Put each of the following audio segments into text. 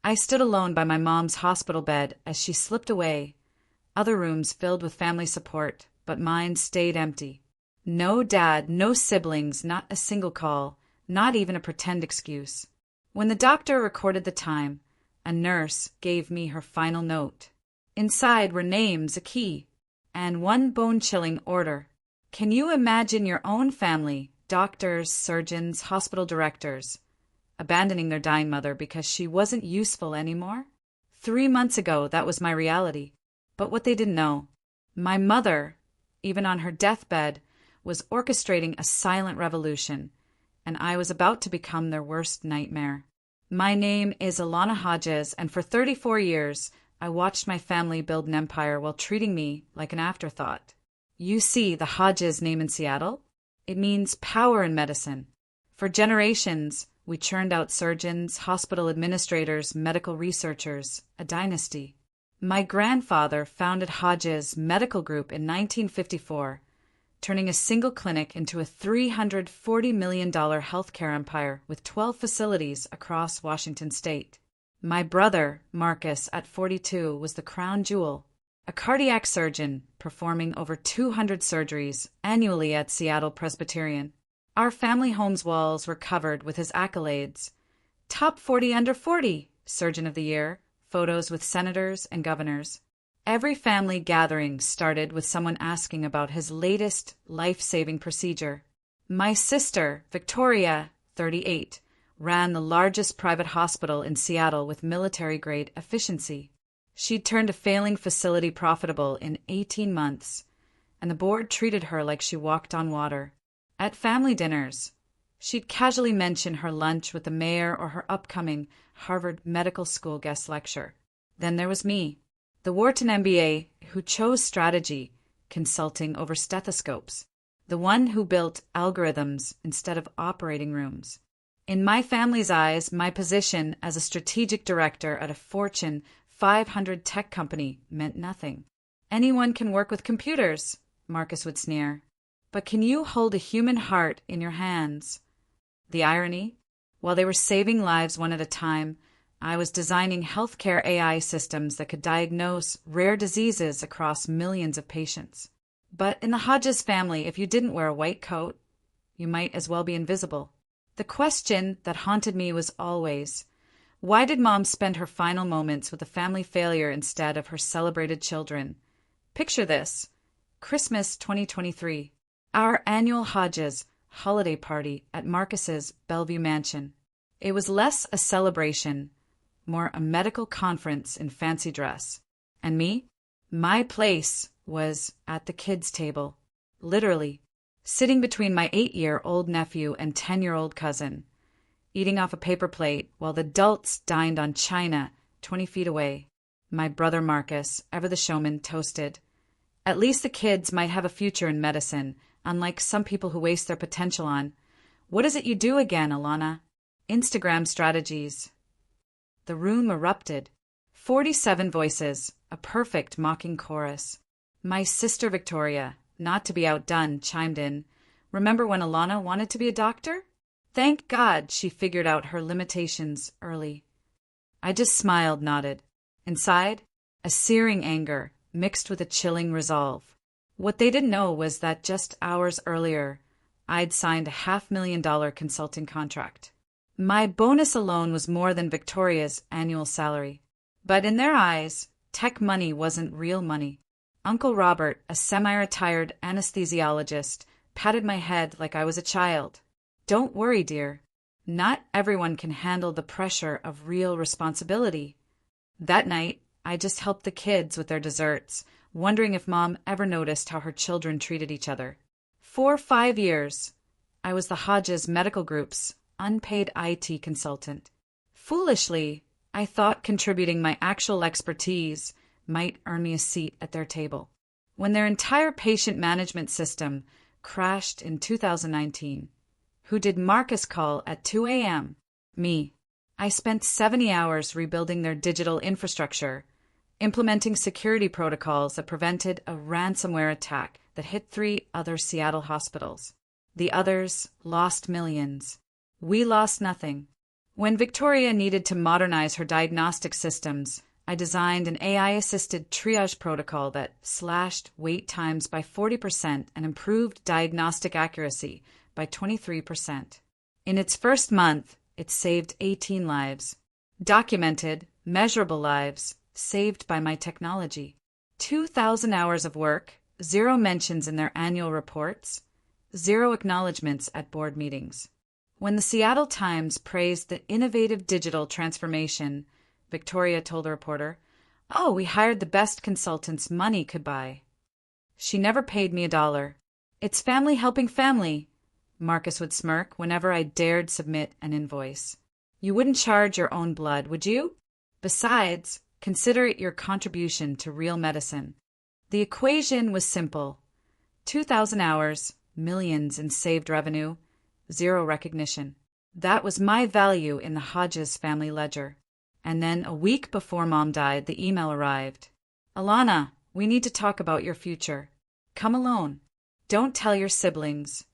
I stood alone by my mom's hospital bed as she slipped away, other rooms filled with family support, but mine stayed empty. No dad, no siblings, not a single call, not even a pretend excuse. When the doctor recorded the time, a nurse gave me her final note. Inside were names, a key, and one bone-chilling order. Can you imagine your own family, doctors, surgeons, hospital directors, abandoning their dying mother because she wasn't useful anymore? 3 months ago, that was my reality. But what they didn't know, my mother, even on her deathbed, was orchestrating a silent revolution, and I was about to become their worst nightmare. My name is Alana Hodges, and for 34 years, I watched my family build an empire while treating me like an afterthought. You see the Hodges name in Seattle? It means power in medicine. For generations, we churned out surgeons, hospital administrators, medical researchers, a dynasty. My grandfather founded Hodges Medical Group in 1954, turning a single clinic into a $340 million healthcare empire with 12 facilities across Washington state. My brother, Marcus, at 42, was the crown jewel, a cardiac surgeon performing over 200 surgeries annually at Seattle Presbyterian. Our family home's walls were covered with his accolades. Top 40 under 40, Surgeon of the Year, photos with senators and governors. Every family gathering started with someone asking about his latest life-saving procedure. My sister, Victoria, 38, ran the largest private hospital in Seattle with military-grade efficiency. She'd turned a failing facility profitable in 18 months, and the board treated her like she walked on water. At family dinners, she'd casually mention her lunch with the mayor or her upcoming Harvard Medical School guest lecture. Then there was me, the Wharton MBA who chose strategy, consulting over stethoscopes, the one who built algorithms instead of operating rooms. In my family's eyes, my position as a strategic director at a Fortune 500 tech company meant nothing. Anyone can work with computers, Marcus would sneer. But can you hold a human heart in your hands? The irony? While they were saving lives one at a time, I was designing healthcare AI systems that could diagnose rare diseases across millions of patients. But in the Hodges family, if you didn't wear a white coat, you might as well be invisible. The question that haunted me was always, why did Mom spend her final moments with a family failure instead of her celebrated children? Picture this. Christmas 2023. Our annual Hodges holiday party at Marcus's Bellevue Mansion. It was less a celebration, more a medical conference in fancy dress. And me? My place was at the kids' table, literally, sitting between my 8-year-old nephew and 10-year-old cousin, eating off a paper plate while the adults dined on china 20 feet away. My brother Marcus, ever the showman, toasted. At least the kids might have a future in medicine, unlike some people who waste their potential on, what is it you do again, Alana? Instagram strategies. The room erupted. 47 voices, a perfect mocking chorus. My sister Victoria, not to be outdone, chimed in. Remember when Alana wanted to be a doctor? Thank God she figured out her limitations early. I just smiled, nodded. Inside, a searing anger mixed with a chilling resolve. What they didn't know was that just hours earlier, I'd signed a $500,000 consulting contract. My bonus alone was more than Victoria's annual salary. But in their eyes, tech money wasn't real money. Uncle Robert, a semi-retired anesthesiologist, patted my head like I was a child. Don't worry, dear. Not everyone can handle the pressure of real responsibility. That night, I just helped the kids with their desserts, wondering if Mom ever noticed how her children treated each other. For 5 years, I was the Hodges Medical Group's unpaid IT consultant. Foolishly, I thought contributing my actual expertise might earn me a seat at their table. When their entire patient management system crashed in 2019, who did Marcus call at 2 a.m.? Me. I spent 70 hours rebuilding their digital infrastructure, implementing security protocols that prevented a ransomware attack that hit 3 other Seattle hospitals. The others lost millions. We lost nothing. When Victoria needed to modernize her diagnostic systems, I designed an AI-assisted triage protocol that slashed wait times by 40% and improved diagnostic accuracy by 23%. In its first month, it saved 18 lives. Documented, measurable lives saved by my technology. 2,000 hours of work, 0 mentions in their annual reports, 0 acknowledgments at board meetings. When the Seattle Times praised the innovative digital transformation, Victoria told a reporter, "Oh, we hired the best consultants money could buy." She never paid me $1. "It's family helping family," Marcus would smirk whenever I dared submit an invoice. "You wouldn't charge your own blood, would you? Besides, consider it your contribution to real medicine." The equation was simple. 2,000 hours, millions in saved revenue, 0 recognition. That was my value in the Hodges family ledger. And then a week before Mom died, the email arrived. "Alana, we need to talk about your future. Come alone. Don't tell your siblings."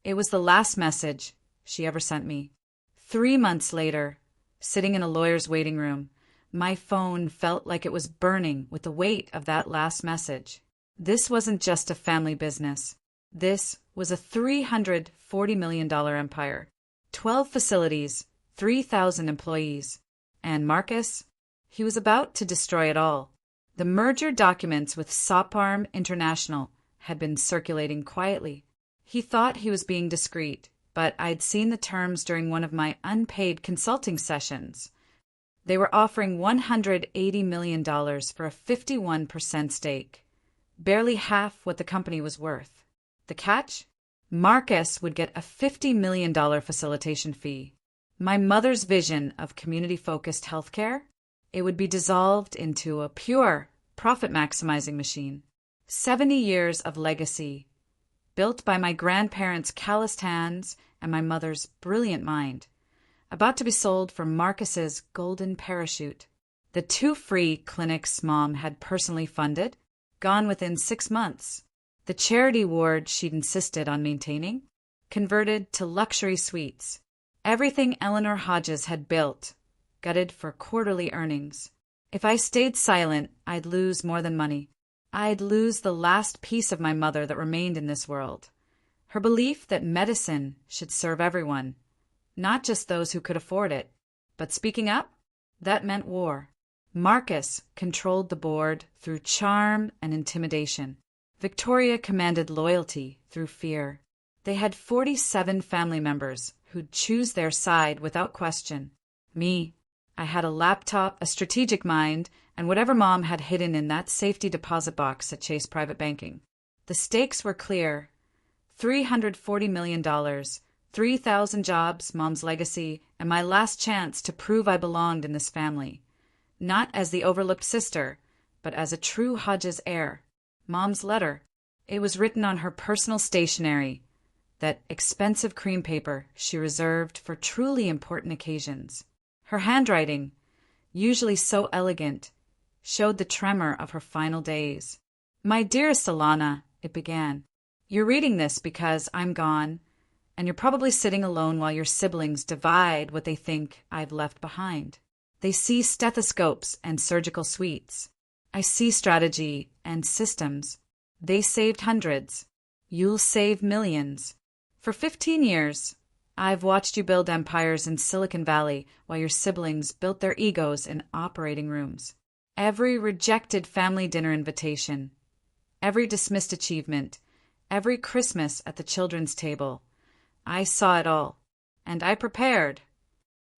It was the last message she ever sent me. 3 months later, sitting in a lawyer's waiting room, my phone felt like it was burning with the weight of that last message. This wasn't just a family business. This was a $340 million empire, 12 facilities, 3,000 employees. And Marcus? He was about to destroy it all. The merger documents with Sopharm International had been circulating quietly. He thought he was being discreet, but I'd seen the terms during one of my unpaid consulting sessions. They were offering $180 million for a 51% stake, barely half what the company was worth. The catch? Marcus would get a $50 million facilitation fee. My mother's vision of community-focused healthcare? It would be dissolved into a pure, profit-maximizing machine. 70 years of legacy, built by my grandparents' calloused hands and my mother's brilliant mind, about to be sold for Marcus's golden parachute. The 2 free clinics Mom had personally funded, gone within 6 months. The charity ward she'd insisted on maintaining, converted to luxury suites. Everything Eleanor Hodges had built, gutted for quarterly earnings. If I stayed silent, I'd lose more than money. I'd lose the last piece of my mother that remained in this world. Her belief that medicine should serve everyone, not just those who could afford it. But speaking up, that meant war. Marcus controlled the board through charm and intimidation. Victoria commanded loyalty through fear. They had 47 family members who'd choose their side without question. Me, I had a laptop, a strategic mind, and whatever Mom had hidden in that safety deposit box at Chase Private Banking. The stakes were clear. $340 million, 3,000 jobs, Mom's legacy, and my last chance to prove I belonged in this family. Not as the overlooked sister, but as a true Hodges heir. Mom's letter. It was written on her personal stationery, that expensive cream paper she reserved for truly important occasions. Her handwriting, usually so elegant, showed the tremor of her final days. "My dearest Alana," it began, "you're reading this because I'm gone, and you're probably sitting alone while your siblings divide what they think I've left behind. They see stethoscopes and surgical suites. I see strategy and systems. They saved hundreds. You'll save millions. For 15 years, I've watched you build empires in Silicon Valley while your siblings built their egos in operating rooms. Every rejected family dinner invitation, every dismissed achievement, every Christmas at the children's table. I saw it all, and I prepared."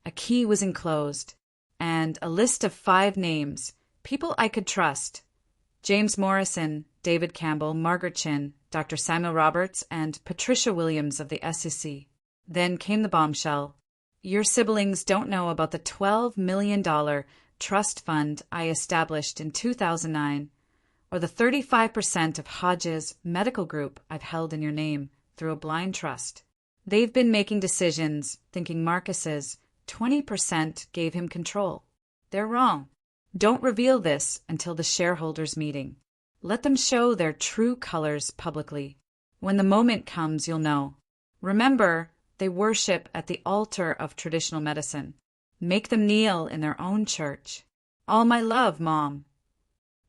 A key was enclosed, and a list of 5 names, people I could trust. James Morrison, David Campbell, Margaret Chin, Dr. Samuel Roberts, and Patricia Williams of the SEC. Then came the bombshell. "Your siblings don't know about the $12 million trust fund I established in 2009, or the 35% of Hodges Medical Group I've held in your name through a blind trust. They've been making decisions thinking Marcus's 20% gave him control. They're wrong. Don't reveal this until the shareholders' meeting. Let them show their true colors publicly. When the moment comes, you'll know. Remember, they worship at the altar of traditional medicine. Make them kneel in their own church. All my love, Mom.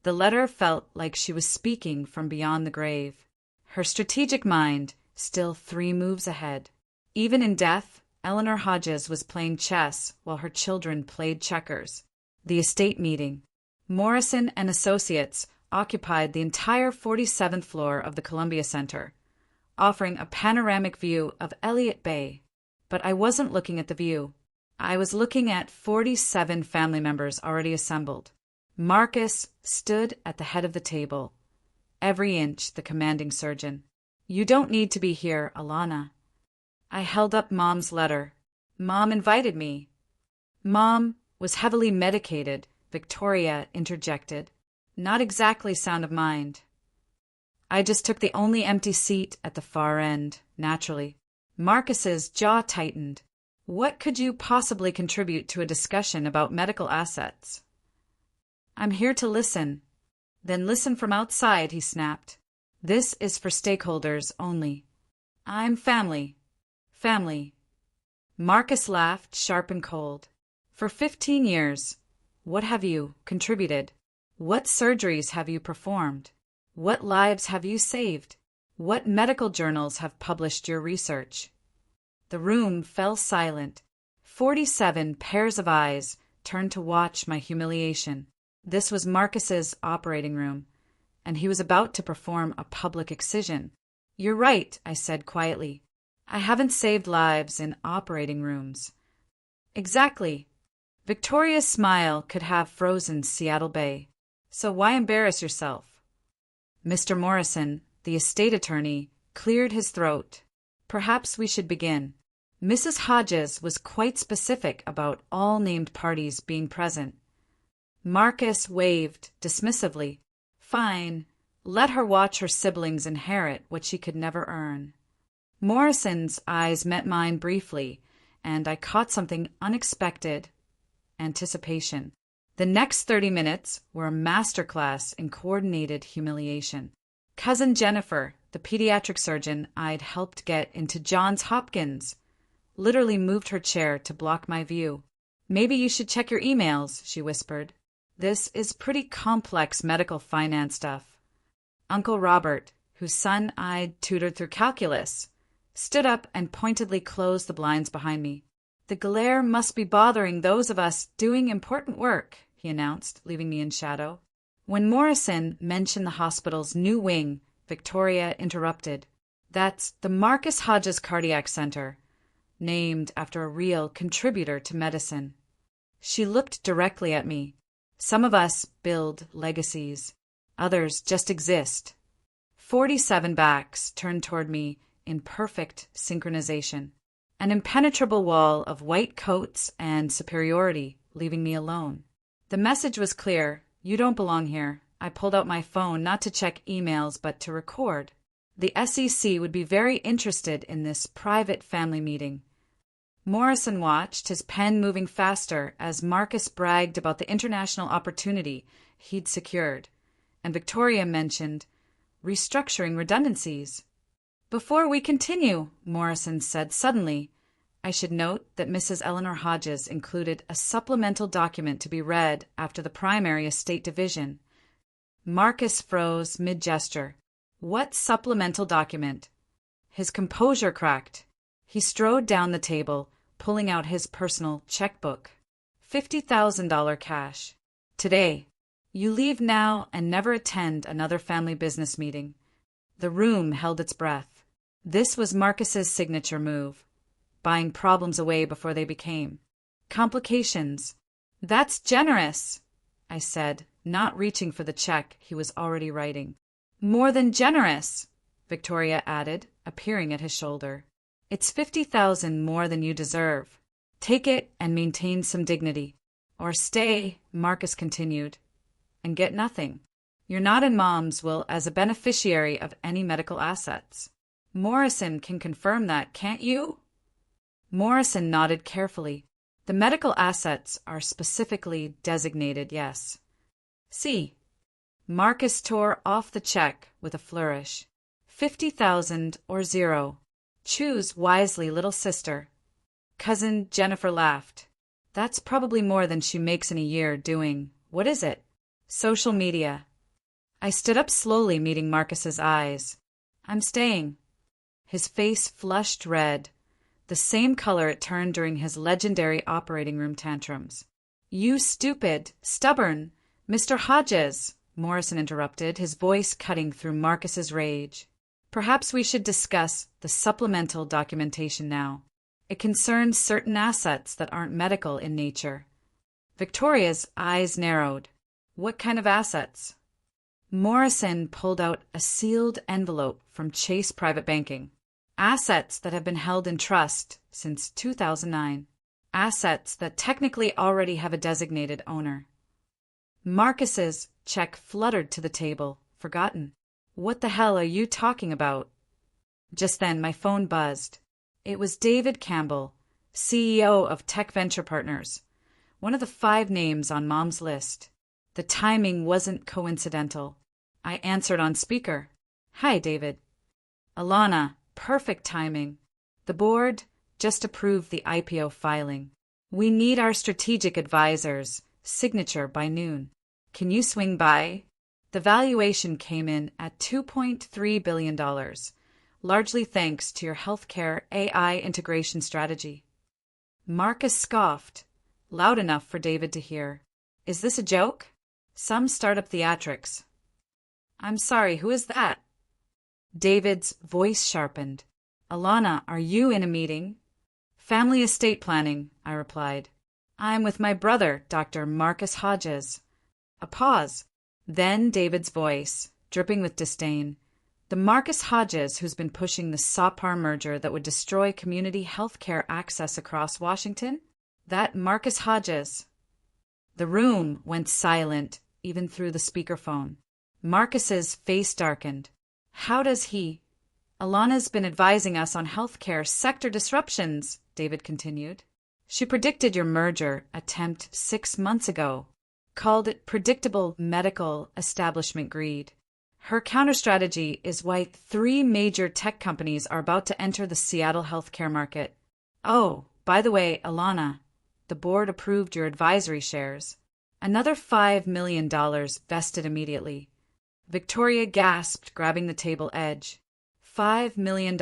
The letter felt like she was speaking from beyond the grave. Her strategic mind still 3 moves ahead. Even in death, Eleanor Hodges was playing chess while her children played checkers. The estate meeting. Morrison and Associates occupied the entire 47th floor of the Columbia Center, offering a panoramic view of Elliott Bay. But I wasn't looking at the view. I was looking at 47 family members already assembled. Marcus stood at the head of the table, every inch the commanding surgeon. You don't need to be here, Alana. I held up Mom's letter. Mom invited me. Mom was heavily medicated, Victoria interjected. Not exactly sound of mind. I just took the only empty seat at the far end, naturally. Marcus's jaw tightened. What could you possibly contribute to a discussion about medical assets? I'm here to listen. Then listen from outside, he snapped. This is for stakeholders only. I'm family. Family. Marcus laughed, sharp and cold. For 15 years, what have you contributed? What surgeries have you performed? What lives have you saved? What medical journals have published your research? The room fell silent. 47 pairs of eyes turned to watch my humiliation. This was Marcus's operating room, and he was about to perform a public excision. You're right, I said quietly. I haven't saved lives in operating rooms. Exactly. Victoria's smile could have frozen Seattle Bay. So why embarrass yourself? Mr. Morrison, the estate attorney, cleared his throat. Perhaps we should begin. Mrs. Hodges was quite specific about all named parties being present. Marcus waved dismissively. Fine. Let her watch her siblings inherit what she could never earn. Morrison's eyes met mine briefly, and I caught something unexpected. Anticipation. The next 30 minutes were a masterclass in coordinated humiliation. Cousin Jennifer, the pediatric surgeon I'd helped get into Johns Hopkins, literally moved her chair to block my view. Maybe you should check your emails, she whispered. This is pretty complex medical finance stuff. Uncle Robert, whose son I'd tutored through calculus, stood up and pointedly closed the blinds behind me. The glare must be bothering those of us doing important work, he announced, leaving me in shadow. When Morrison mentioned the hospital's new wing, Victoria interrupted. That's the Marcus Hodges Cardiac Center, named after a real contributor to medicine. She looked directly at me. Some of us build legacies. Others just exist. 47 backs turned toward me in perfect synchronization. An impenetrable wall of white coats and superiority, leaving me alone. The message was clear. You don't belong here. I pulled out my phone not to check emails but to record. The SEC would be very interested in this private family meeting. Morrison watched, his pen moving faster as Marcus bragged about the international opportunity he'd secured, and Victoria mentioned restructuring redundancies. Before we continue, Morrison said suddenly, I should note that Mrs. Eleanor Hodges included a supplemental document to be read after the primary estate division. Marcus froze mid-gesture. What supplemental document? His composure cracked. He strode down the table, pulling out his personal checkbook. $50,000 cash. Today. You leave now and never attend another family business meeting. The room held its breath. This was Marcus's signature move, buying problems away before they became complications. That's generous, I said, not reaching for the check he was already writing. More than generous, Victoria added, appearing at his shoulder. It's $50,000 more than you deserve. Take it and maintain some dignity. Or stay, Marcus continued, and get nothing. You're not in Mom's will as a beneficiary of any medical assets. Morrison can confirm that, can't you? Morrison nodded carefully. The medical assets are specifically designated, yes. See. Marcus tore off the check with a flourish. 50,000 or zero. Choose wisely, little sister. Cousin Jennifer laughed. That's probably more than she makes in a year doing, what is it? Social media. I stood up slowly, meeting Marcus's eyes. I'm staying. His face flushed red, the same color it turned during his legendary operating room tantrums. You stupid, stubborn, Mr. Hodges, Morrison interrupted, his voice cutting through Marcus's rage. Perhaps we should discuss the supplemental documentation now. It concerns certain assets that aren't medical in nature. Victoria's eyes narrowed. What kind of assets? Morrison pulled out a sealed envelope from Chase Private Banking. Assets that have been held in trust since 2009. Assets that technically already have a designated owner. Marcus's check fluttered to the table, forgotten. What the hell are you talking about? Just then my phone buzzed. It was David Campbell, CEO of Tech Venture Partners, one of the 5 names on Mom's list. The timing wasn't coincidental. I answered on speaker. Hi, David. Alana, perfect timing. The board just approved the IPO filing. We need our strategic advisor's signature by noon. Can you swing by? The valuation came in at $2.3 billion, largely thanks to your healthcare AI integration strategy. Marcus scoffed, loud enough for David to hear. Is this a joke? Some startup theatrics. I'm sorry, who is that? David's voice sharpened. Alana, are you in a meeting? Family estate planning, I replied. I'm with my brother, Dr. Marcus Hodges. A pause. Then David's voice, dripping with disdain. The Marcus Hodges who's been pushing the SOPAR merger that would destroy community health care access across Washington? That Marcus Hodges. The room went silent, even through the speakerphone. Marcus's face darkened. How does he? Alana's been advising us on healthcare sector disruptions, David continued. She predicted your merger attempt 6 months ago, called it predictable medical establishment greed. Her counter-strategy is why 3 major tech companies are about to enter the Seattle healthcare market. Oh, by the way, Alana, the board approved your advisory shares. Another $5 million vested immediately. Victoria gasped, grabbing the table edge. $5 million?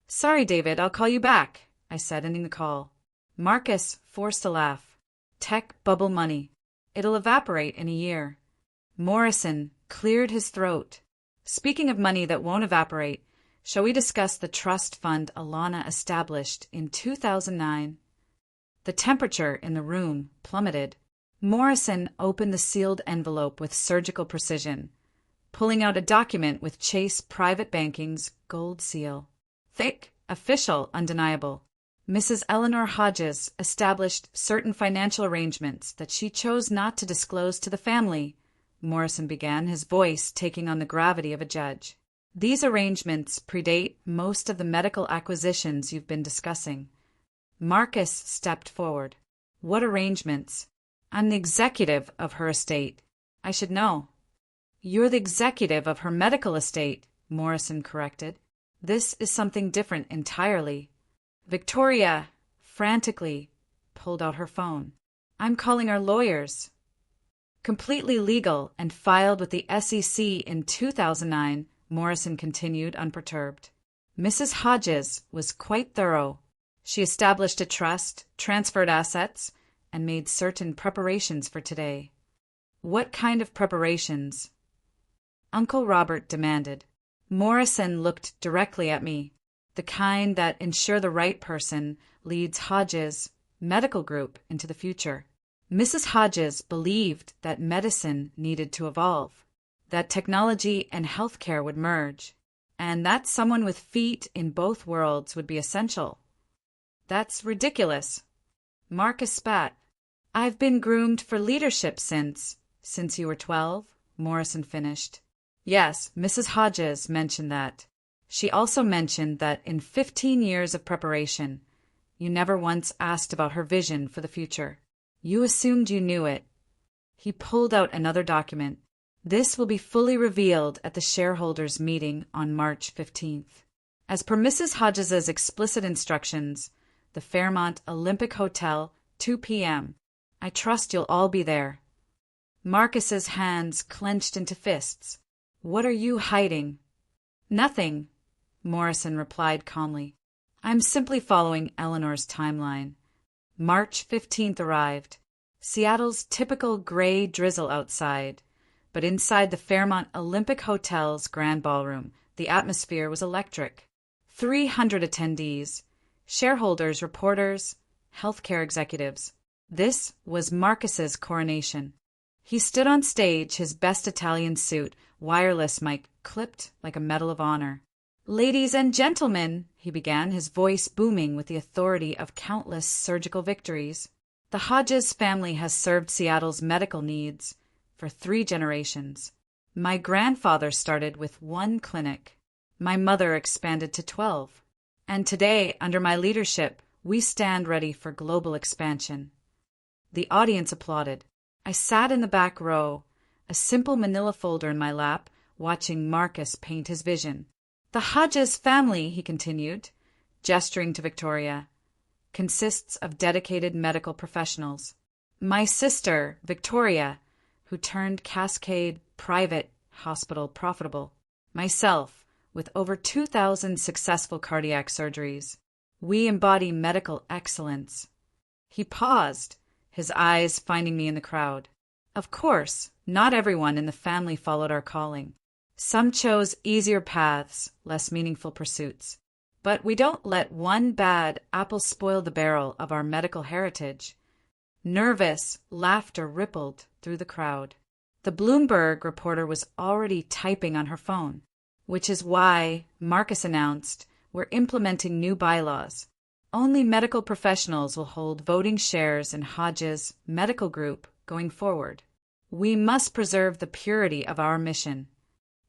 Sorry, David, I'll call you back, I said, ending the call. Marcus forced a laugh. Tech bubble money. It'll evaporate in a year. Morrison cleared his throat. Speaking of money that won't evaporate, shall we discuss the trust fund Alana established in 2009? The temperature in the room plummeted. Morrison opened the sealed envelope with surgical precision, pulling out a document with Chase Private Banking's gold seal. Thick, official, undeniable. Mrs. Eleanor Hodges established certain financial arrangements that she chose not to disclose to the family, Morrison began, his voice taking on the gravity of a judge. These arrangements predate most of the medical acquisitions you've been discussing. Marcus stepped forward. What arrangements? I'm the executive of her estate. I should know. You're the executive of her medical estate, Morrison corrected. This is something different entirely. Victoria, frantically, pulled out her phone. I'm calling our lawyers. Completely legal and filed with the SEC in 2009, Morrison continued, unperturbed. Mrs. Hodges was quite thorough. She established a trust, transferred assets, and made certain preparations for today. What kind of preparations? Uncle Robert demanded. Morrison looked directly at me. The kind that ensure the right person leads Hodges' medical group into the future. Mrs. Hodges believed that medicine needed to evolve, that technology and healthcare would merge, and that someone with feet in both worlds would be essential. That's ridiculous. Marcus spat. I've been groomed for leadership since you were 12, Morrison finished. Yes, Mrs. Hodges mentioned that. She also mentioned that in 15 years of preparation, you never once asked about her vision for the future. You assumed you knew it. He pulled out another document. This will be fully revealed at the shareholders' meeting on March 15th. As per Mrs. Hodges's explicit instructions, the Fairmont Olympic Hotel 2 p.m. I trust you'll all be there. Marcus's hands clenched into fists. What are you hiding? Nothing, Morrison replied calmly. I'm simply following Eleanor's timeline. March 15th arrived. Seattle's typical gray drizzle outside, but inside the Fairmont Olympic Hotel's Grand Ballroom, the atmosphere was electric. 300 attendees, shareholders, reporters, healthcare executives. This was Marcus's coronation. He stood on stage, his best Italian suit, wireless mic clipped like a medal of honor. Ladies and gentlemen, he began, his voice booming with the authority of countless surgical victories. The Hodges family has served Seattle's medical needs for 3 generations. My grandfather started with 1 clinic. My mother expanded to 12. And today, under my leadership, we stand ready for global expansion. The audience applauded. I sat in the back row, a simple manila folder in my lap, watching Marcus paint his vision. The Hodges family, he continued, gesturing to Victoria, consists of dedicated medical professionals. My sister, Victoria, who turned Cascade Private Hospital profitable. Myself, with over 2,000 successful cardiac surgeries. We embody medical excellence. He paused, his eyes finding me in the crowd. Of course, not everyone in the family followed our calling. Some chose easier paths, less meaningful pursuits. But we don't let one bad apple spoil the barrel of our medical heritage. Nervous laughter rippled through the crowd. The Bloomberg reporter was already typing on her phone, which is why, Marcus announced, we're implementing new bylaws. Only medical professionals will hold voting shares in Hodges Medical Group going forward. We must preserve the purity of our mission.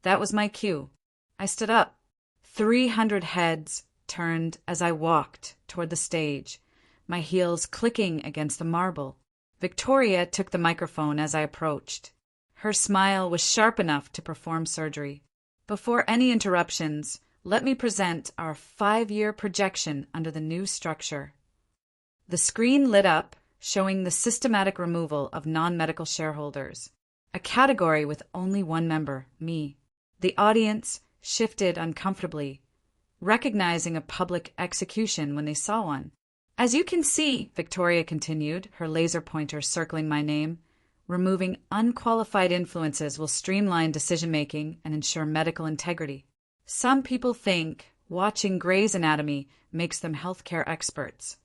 That was my cue. I stood up. 300 heads turned as I walked toward the stage, my heels clicking against the marble. Victoria took the microphone as I approached. Her smile was sharp enough to perform surgery. Before any interruptions, let me present our 5-year projection under the new structure. The screen lit up, showing the systematic removal of non-medical shareholders, a category with only one member, me. The audience shifted uncomfortably, recognizing a public execution when they saw one. As you can see, Victoria continued, her laser pointer circling my name, removing unqualified influences will streamline decision-making and ensure medical integrity. Some people think watching Grey's Anatomy makes them healthcare experts.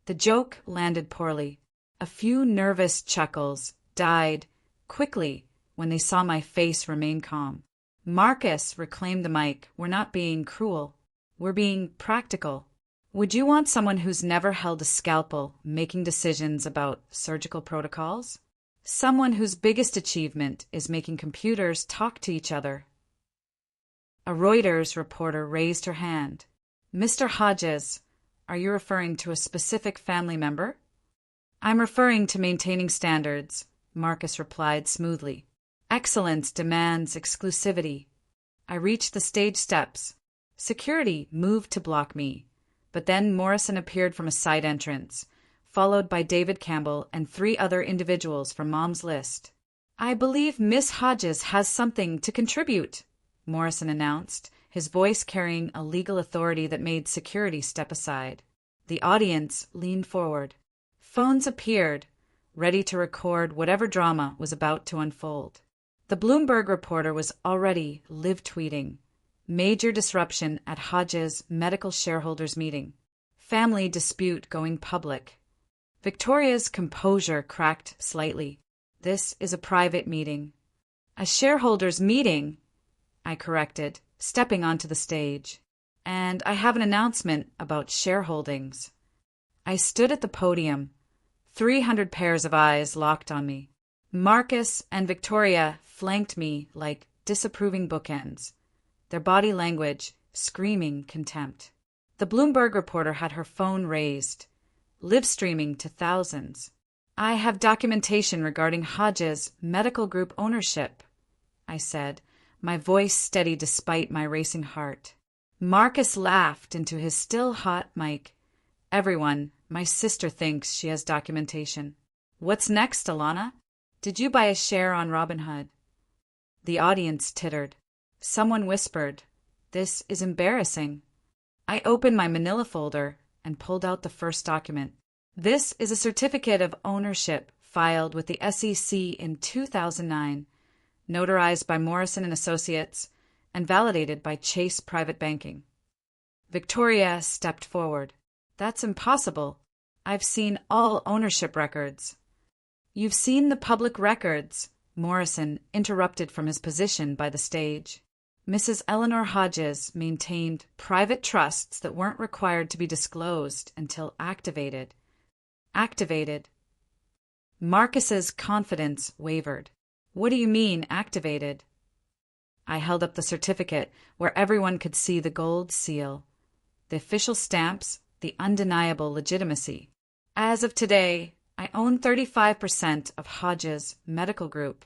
The joke landed poorly. A few nervous chuckles died quickly when they saw my face remain calm. Marcus reclaimed the mic. We're not being cruel. We're being practical. Would you want someone who's never held a scalpel making decisions about surgical protocols? Someone whose biggest achievement is making computers talk to each other? A Reuters reporter raised her hand. Mr. Hodges, are you referring to a specific family member? I'm referring to maintaining standards, Marcus replied smoothly. Excellence demands exclusivity. I reached the stage steps. Security moved to block me, but then Morrison appeared from a side entrance, followed by David Campbell and 3 other individuals from Mom's list. I believe Miss Hodges has something to contribute, Morrison announced, his voice carrying a legal authority that made security step aside. The audience leaned forward. Phones appeared, ready to record whatever drama was about to unfold. The Bloomberg reporter was already live tweeting. Major disruption at Hodges medical shareholders meeting. Family dispute going public. Victoria's composure cracked slightly. This is a private meeting. A shareholders meeting, I corrected, stepping onto the stage. And I have an announcement about shareholdings. I stood at the podium. 300 pairs of eyes locked on me. Marcus and Victoria flanked me like disapproving bookends, their body language screaming contempt. The Bloomberg reporter had her phone raised, live streaming to thousands. I have documentation regarding Hodges Medical Group ownership, I said, my voice steady despite my racing heart. Marcus laughed into his still hot mic. Everyone, My sister thinks she has documentation. What's next, Alana? Did you buy a share on Robinhood? The audience tittered. Someone whispered, "This is embarrassing." I opened my manila folder and pulled out the first document. This is a certificate of ownership filed with the SEC in 2009, notarized by Morrison & Associates, and validated by Chase Private Banking. Victoria stepped forward. That's impossible. I've seen all ownership records. You've seen the public records, Morrison interrupted from his position by the stage. Mrs. Eleanor Hodges maintained private trusts that weren't required to be disclosed until activated. Activated. Marcus's confidence wavered. What do you mean, activated? I held up the certificate where everyone could see the gold seal, the official stamps, the undeniable legitimacy. As of today, I own 35% of Hodges Medical Group.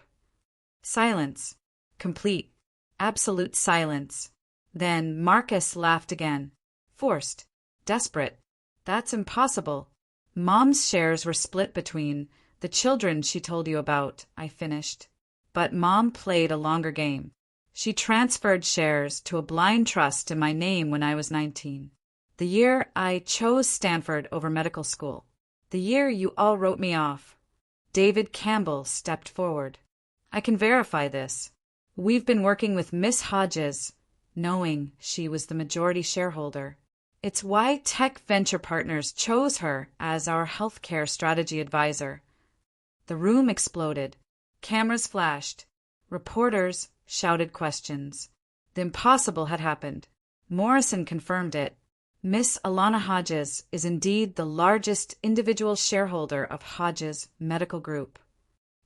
Silence. Complete. Absolute silence. Then Marcus laughed again. Forced. Desperate. That's impossible. Mom's shares were split between the children she told you about, I finished. But Mom played a longer game. She transferred shares to a blind trust in my name when I was 19. The year I chose Stanford over medical school. The year you all wrote me off. David Campbell stepped forward. I can verify this. We've been working with Miss Hodges, knowing she was the majority shareholder. It's why Tech Venture Partners chose her as our healthcare strategy advisor. The room exploded. Cameras flashed. Reporters shouted questions. The impossible had happened. Morrison confirmed it. Miss Alana Hodges is indeed the largest individual shareholder of Hodges Medical Group.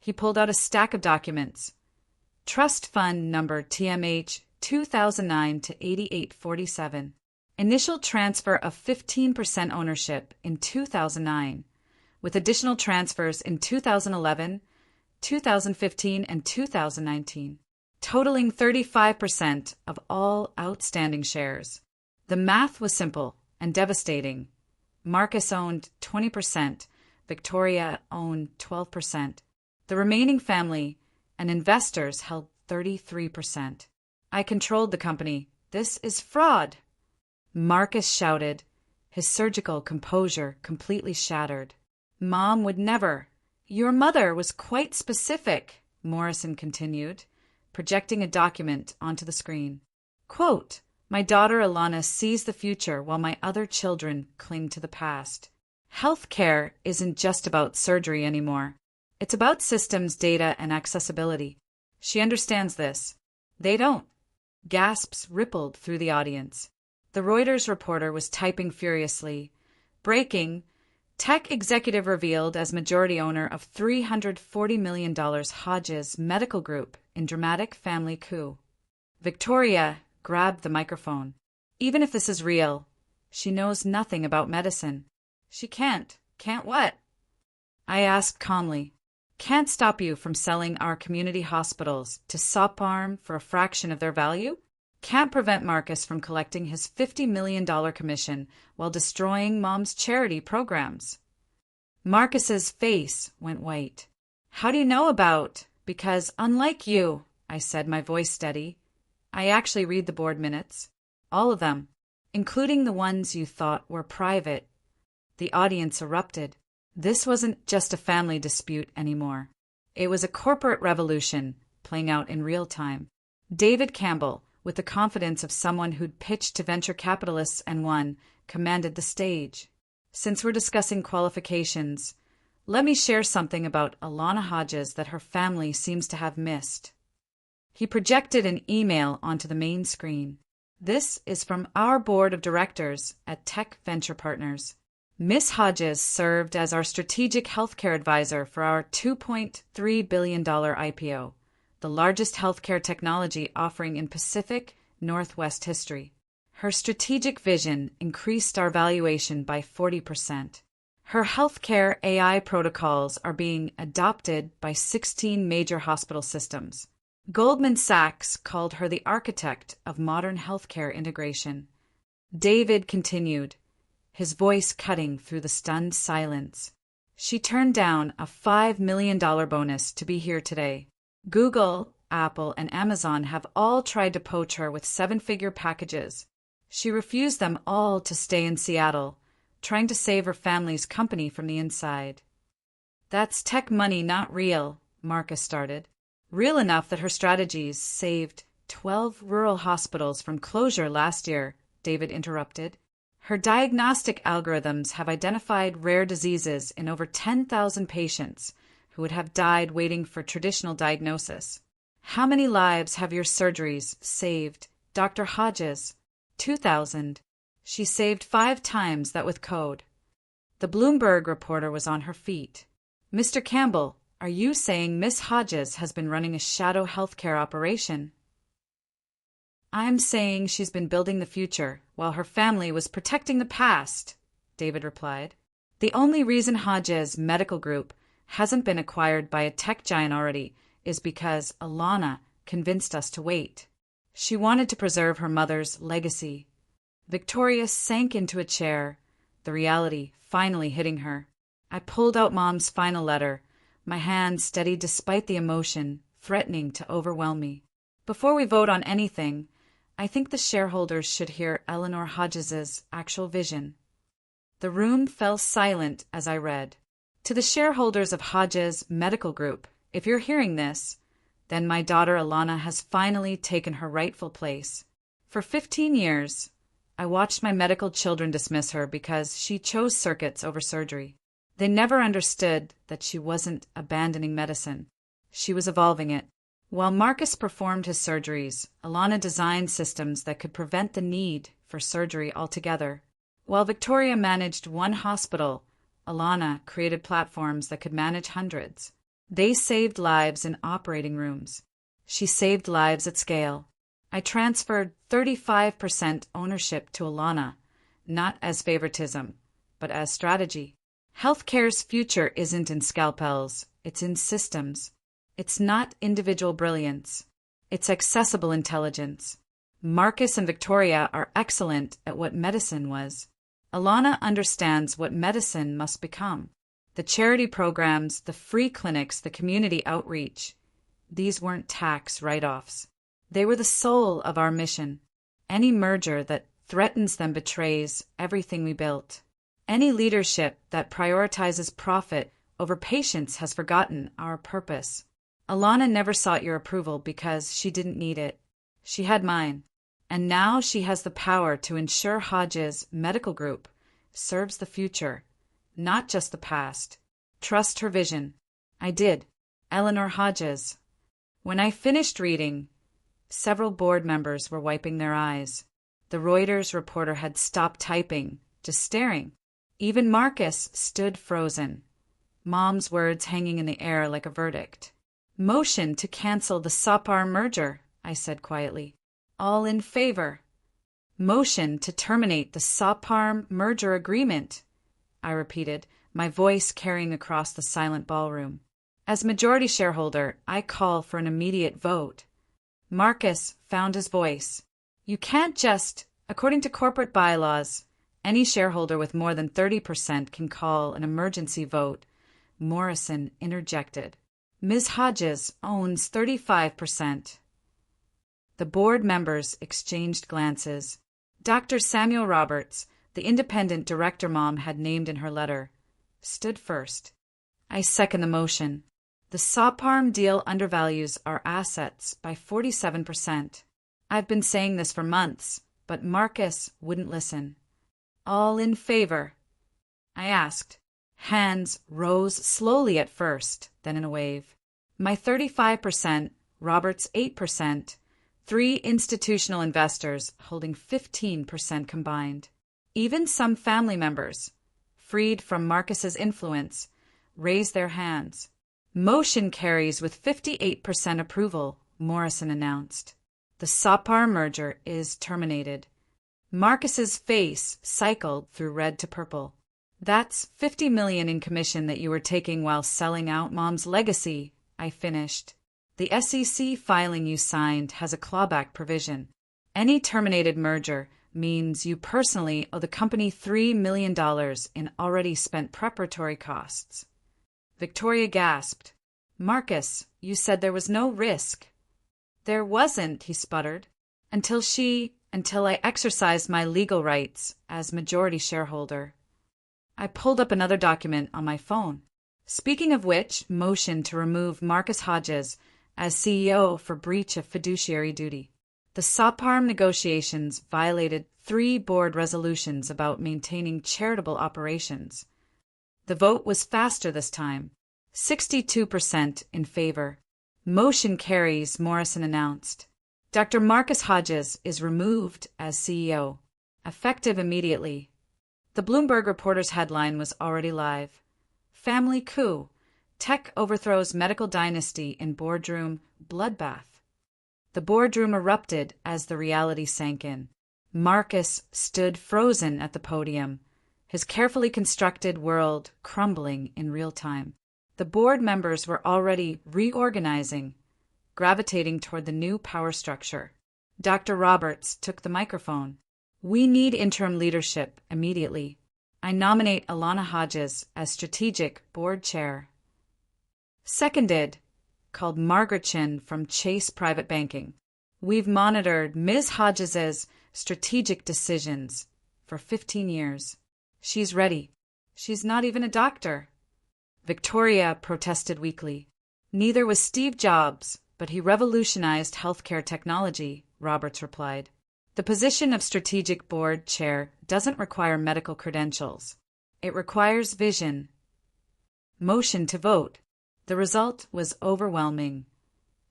He pulled out a stack of documents. Trust Fund Number TMH 2009 to 8847. Initial transfer of 15% ownership in 2009, with additional transfers in 2011, 2015, and 2019, totaling 35% of all outstanding shares. The math was simple and devastating. Marcus owned 20%, Victoria owned 12%. The remaining family and investors held 33%. I controlled the company. This is fraud. Marcus shouted, his surgical composure completely shattered. Mom would never. Your mother was quite specific, Morrison continued, projecting a document onto the screen. Quote, my daughter Alana sees the future while my other children cling to the past. Healthcare isn't just about surgery anymore. It's about systems, data, and accessibility. She understands this. They don't. Gasps rippled through the audience. The Reuters reporter was typing furiously. Breaking. Tech executive revealed as majority owner of $340 million Hodges Medical Group in dramatic family coup. Victoria grabbed the microphone. Even if this is real, she knows nothing about medicine. She can't. Can't what? I asked calmly. Can't stop you from selling our community hospitals to Sopharm for a fraction of their value? Can't prevent Marcus from collecting his $50 million commission while destroying Mom's charity programs. Marcus's face went white. How do you know about? Because unlike you, I said, my voice steady, I actually read the board minutes. All of them, including the ones you thought were private. The audience erupted. This wasn't just a family dispute anymore. It was a corporate revolution playing out in real time. David Campbell, with the confidence of someone who'd pitched to venture capitalists and won, commanded the stage. Since we're discussing qualifications, let me share something about Alana Hodges that her family seems to have missed. He projected an email onto the main screen. This is from our board of directors at Tech Venture Partners. Miss Hodges served as our strategic healthcare advisor for our $2.3 billion IPO, the largest healthcare technology offering in Pacific Northwest history. Her strategic vision increased our valuation by 40%. Her healthcare AI protocols are being adopted by 16 major hospital systems. Goldman Sachs called her the architect of modern healthcare integration. David continued, his voice cutting through the stunned silence. She turned down a $5 million bonus to be here today. Google, Apple, and Amazon have all tried to poach her with seven-figure packages. She refused them all to stay in Seattle, trying to save her family's company from the inside. That's tech money, not real, Marcus started. Real enough that her strategies saved 12 rural hospitals from closure last year, David interrupted. Her diagnostic algorithms have identified rare diseases in over 10,000 patients who would have died waiting for traditional diagnosis. How many lives have your surgeries saved, Dr. Hodges? 2,000. She saved 5 times that with code. The Bloomberg reporter was on her feet. Mr. Campbell, are you saying Miss Hodges has been running a shadow healthcare operation? I'm saying she's been building the future while her family was protecting the past, David replied. The only reason Hodges Medical Group hasn't been acquired by a tech giant already is because Alana convinced us to wait. She wanted to preserve her mother's legacy. Victoria sank into a chair, the reality finally hitting her. I pulled out Mom's final letter, my hand steady despite the emotion, threatening to overwhelm me. Before we vote on anything, I think the shareholders should hear Eleanor Hodges's actual vision. The room fell silent as I read. To the shareholders of Hodges Medical Group, if you're hearing this, then my daughter Alana has finally taken her rightful place. For 15 years, I watched my medical children dismiss her because she chose circuits over surgery. They never understood that she wasn't abandoning medicine. She was evolving it. While Marcus performed his surgeries, Alana designed systems that could prevent the need for surgery altogether. While Victoria managed one hospital, Alana created platforms that could manage hundreds. They saved lives in operating rooms. She saved lives at scale. I transferred 35% ownership to Alana, not as favoritism, but as strategy. Healthcare's future isn't in scalpels, it's in systems. It's not individual brilliance. It's accessible intelligence. Marcus and Victoria are excellent at what medicine was. Alana understands what medicine must become. The charity programs, the free clinics, the community outreach. These weren't tax write-offs. They were the soul of our mission. Any merger that threatens them betrays everything we built. Any leadership that prioritizes profit over patients has forgotten our purpose. Alana never sought your approval because she didn't need it. She had mine. And now she has the power to ensure Hodges Medical Group serves the future, not just the past. Trust her vision. I did. Eleanor Hodges. When I finished reading, several board members were wiping their eyes. The Reuters reporter had stopped typing, just staring. Even Marcus stood frozen, Mom's words hanging in the air like a verdict. Motion to cancel the Sopar merger, I said quietly. All in favor. Motion to terminate the Sopar merger agreement, I repeated, my voice carrying across the silent ballroom. As majority shareholder, I call for an immediate vote. Marcus found his voice. You can't just, according to corporate bylaws, any shareholder with more than 30% can call an emergency vote, Morrison interjected. Ms. Hodges owns 35%. The board members exchanged glances. Dr. Samuel Roberts, the independent director Mom had named in her letter, stood first. I second the motion. The Soparm deal undervalues our assets by 47%. I've been saying this for months, but Marcus wouldn't listen. All in favor? I asked. Hands rose slowly at first, then in a wave. My 35%, Robert's 8%, 3 institutional investors holding 15% combined. Even some family members, freed from Marcus's influence, raised their hands. Motion carries with 58% approval, Morrison announced. The Sopar merger is terminated. Marcus's face cycled through red to purple. That's $50 million in commission that you were taking while selling out Mom's legacy, I finished. The SEC filing you signed has a clawback provision. Any terminated merger means you personally owe the company $3 million in already spent preparatory costs. Victoria gasped. Marcus, you said there was no risk. There wasn't, he sputtered, until I exercised my legal rights as majority shareholder. I pulled up another document on my phone. Speaking of which, motion to remove Marcus Hodges as CEO for breach of fiduciary duty. The SOPARM negotiations violated 3 board resolutions about maintaining charitable operations. The vote was faster this time, 62% in favor. Motion carries, Morrison announced. Dr. Marcus Hodges is removed as CEO, effective immediately. The Bloomberg Reporter's headline was already live. Family coup. Tech overthrows medical dynasty in boardroom bloodbath. The boardroom erupted as the reality sank in. Marcus stood frozen at the podium, his carefully constructed world crumbling in real time. The board members were already reorganizing, gravitating toward the new power structure. Dr. Roberts took the microphone. We need interim leadership immediately. I nominate Alana Hodges as strategic board chair. Seconded, called Margaret Chin from Chase Private Banking. We've monitored Ms. Hodges's strategic decisions for 15 years. She's ready. She's not even a doctor. Victoria protested weakly. Neither was Steve Jobs, but he revolutionized healthcare technology, Roberts replied. The position of strategic board chair doesn't require medical credentials. It requires vision. Motion to vote. The result was overwhelming.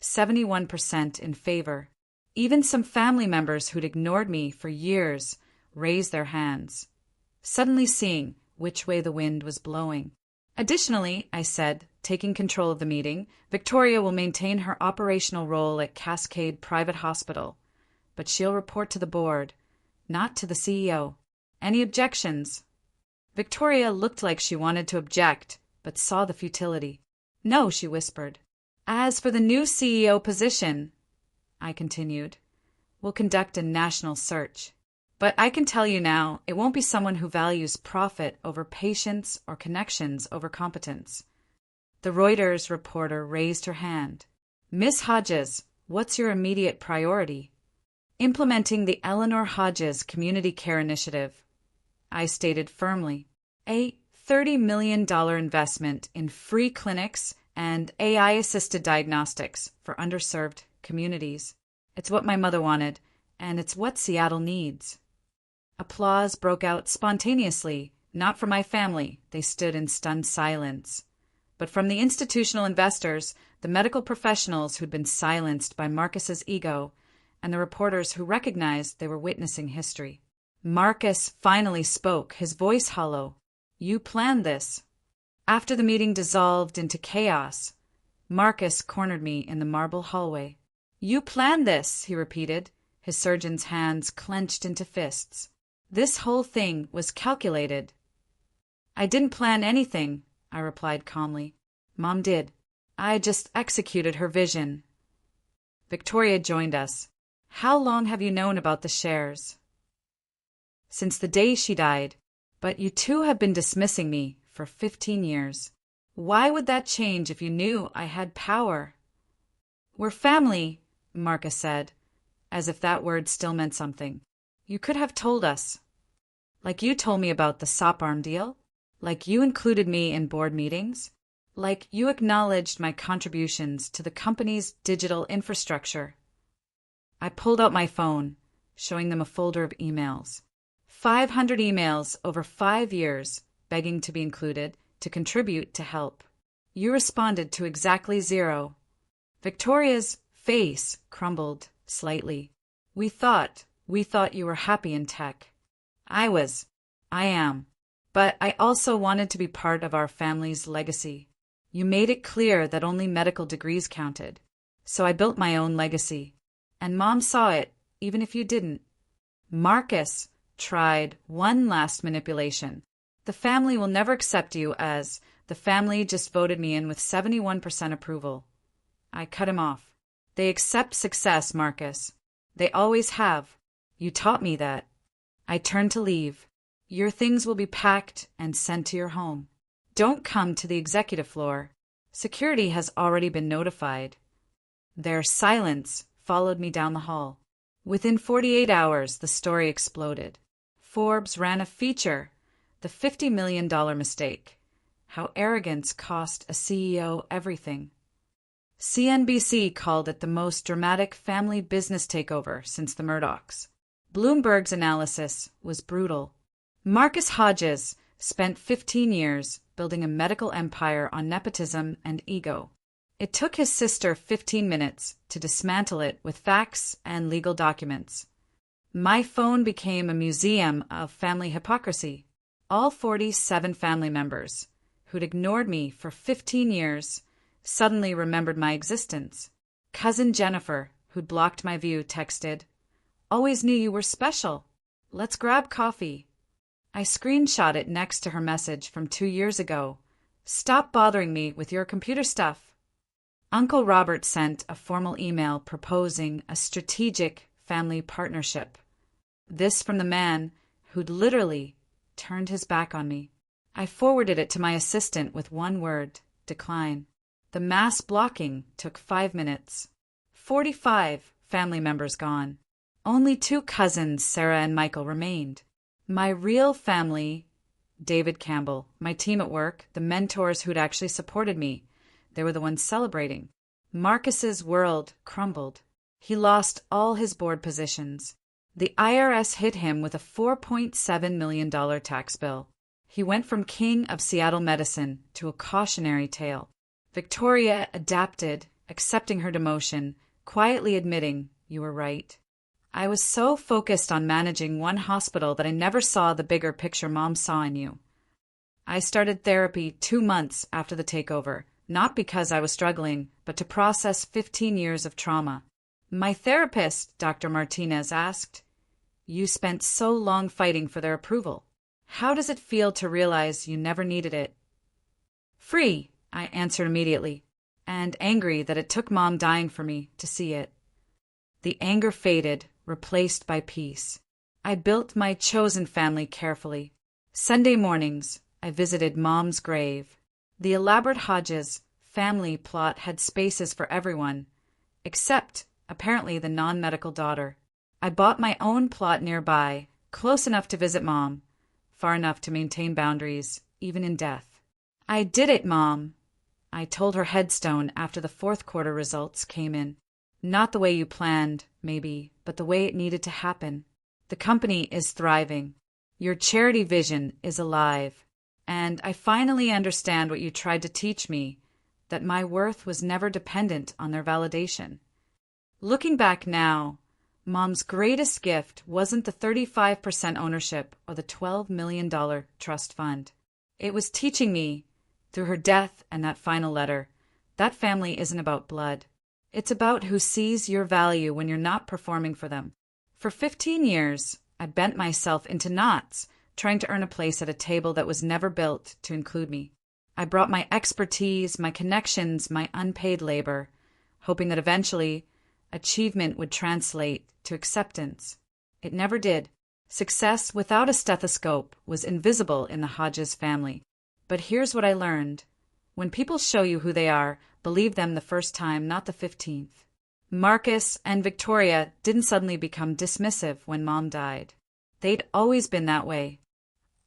71% in favor. Even some family members who'd ignored me for years raised their hands, suddenly seeing which way the wind was blowing. Additionally, I said, taking control of the meeting, Victoria will maintain her operational role at Cascade Private Hospital, but she'll report to the board, not to the CEO. Any objections? Victoria looked like she wanted to object, but saw the futility. No, she whispered. As for the new CEO position, I continued, we'll conduct a national search. But I can tell you now, it won't be someone who values profit over patience or connections over competence. The Reuters reporter raised her hand. Miss Hodges, what's your immediate priority? Implementing the Eleanor Hodges Community Care Initiative, I stated firmly. A $30 million investment in free clinics and AI-assisted diagnostics for underserved communities. It's what my mother wanted, and it's what Seattle needs. Applause broke out spontaneously, not from my family, they stood in stunned silence, but from the institutional investors, the medical professionals who'd been silenced by Marcus's ego, and the reporters who recognized they were witnessing history. Marcus finally spoke, his voice hollow. You planned this. After the meeting dissolved into chaos, Marcus cornered me in the marble hallway. You planned this, he repeated, his surgeon's hands clenched into fists. This whole thing was calculated. I didn't plan anything, I replied calmly. Mom did. I just executed her vision. Victoria joined us. How long have you known about the shares? Since the day she died, but you two have been dismissing me for 15 years. Why would that change if you knew I had power? We're family, Marcus said, as if that word still meant something. You could have told us. Like you told me about the SOPARM deal? Like you included me in board meetings? Like you acknowledged my contributions to the company's digital infrastructure? I pulled out my phone, showing them a folder of emails. 500 emails over 5 years, begging to be included, to contribute, to help. You responded to exactly 0. Victoria's face crumbled slightly. We thought you were happy in tech. I am. But I also wanted to be part of our family's legacy. You made it clear that only medical degrees counted. So I built my own legacy. And Mom saw it, even if you didn't. Marcus tried one last manipulation. The family will never accept you as the family just voted me in with 71% approval. I cut him off. They accept success, Marcus. They always have. You taught me that. I turned to leave. Your things will be packed and sent to your home. Don't come to the executive floor. Security has already been notified. Their silence followed me down the hall. Within 48 hours, the story exploded. Forbes ran a feature, The $50 million Mistake, How Arrogance Cost a CEO Everything. CNBC called it the most dramatic family business takeover since the Murdochs. Bloomberg's analysis was brutal. Marcus Hodges spent 15 years building a medical empire on nepotism and ego. It took his sister 15 minutes to dismantle it with facts and legal documents. My phone became a museum of family hypocrisy. All 47 family members, who'd ignored me for 15 years, suddenly remembered my existence. Cousin Jennifer, who'd blocked my view, texted, "Always knew you were special. Let's grab coffee." I screenshot it next to her message from 2 years ago. "Stop bothering me with your computer stuff." Uncle Robert sent a formal email proposing a strategic family partnership. This from the man who'd literally turned his back on me. I forwarded it to my assistant with one word: decline. The mass blocking took 5 minutes. 45 family members gone. Only 2 cousins, Sarah and Michael, remained. My real family, David Campbell, my team at work, the mentors who'd actually supported me, they were the ones celebrating. Marcus's world crumbled. He lost all his board positions. The IRS hit him with a $4.7 million tax bill. He went from king of Seattle medicine to a cautionary tale. Victoria adapted, accepting her demotion, quietly admitting, "You were right." I was so focused on managing one hospital that I never saw the bigger picture Mom saw in you. I started therapy 2 months after the takeover, not because I was struggling, but to process 15 years of trauma. My therapist, Dr. Martinez, asked, "You spent so long fighting for their approval. How does it feel to realize you never needed it?" "Free," I answered immediately, and angry that it took Mom dying for me to see it. The anger faded, replaced by peace. I built my chosen family carefully. Sunday mornings, I visited Mom's grave. The elaborate Hodges family plot had spaces for everyone, except, apparently, the non-medical daughter. I bought my own plot nearby, close enough to visit Mom, far enough to maintain boundaries, even in death. "I did it, Mom," I told her headstone after the fourth quarter results came in. "Not the way you planned, maybe, but the way it needed to happen. The company is thriving. Your charity vision is alive. And I finally understand what you tried to teach me, that my worth was never dependent on their validation." Looking back now, Mom's greatest gift wasn't the 35% ownership or the $12 million trust fund. It was teaching me, through her death and that final letter, that family isn't about blood. It's about who sees your value when you're not performing for them. For 15 years, I bent myself into knots, trying to earn a place at a table that was never built to include me. I brought my expertise, my connections, my unpaid labor, hoping that eventually achievement would translate to acceptance. It never did. Success without a stethoscope was invisible in the Hodges family. But here's what I learned. When people show you who they are, believe them the first time, not the 15th. Marcus and Victoria didn't suddenly become dismissive when Mom died. They'd always been that way.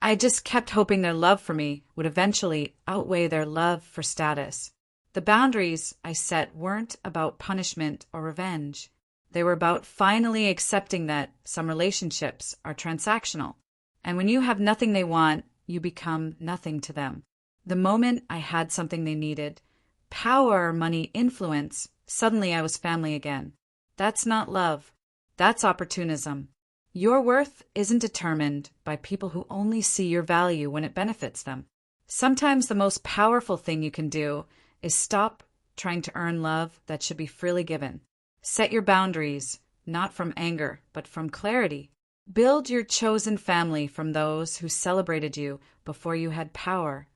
I just kept hoping their love for me would eventually outweigh their love for status. The boundaries I set weren't about punishment or revenge. They were about finally accepting that some relationships are transactional. And when you have nothing they want, you become nothing to them. The moment I had something they needed, power, money, influence, suddenly I was family again. That's not love. That's opportunism. Your worth isn't determined by people who only see your value when it benefits them. Sometimes the most powerful thing you can do is stop trying to earn love that should be freely given. Set your boundaries, not from anger, but from clarity. Build your chosen family from those who celebrated you before you had power,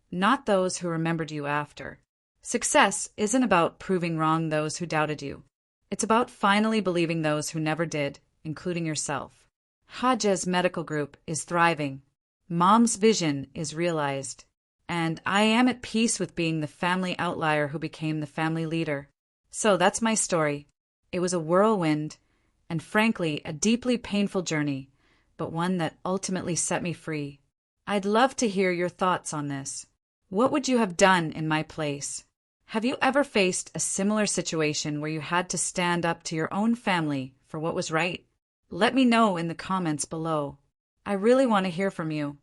not those who remembered you after. Success isn't about proving wrong those who doubted you. It's about finally believing those who never did, including yourself. Hodges Medical Group is thriving. Mom's vision is realized. And I am at peace with being the family outlier who became the family leader. So that's my story. It was a whirlwind, and frankly, a deeply painful journey, but one that ultimately set me free. I'd love to hear your thoughts on this. What would you have done in my place? Have you ever faced a similar situation where you had to stand up to your own family for what was right? Let me know in the comments below. I really want to hear from you.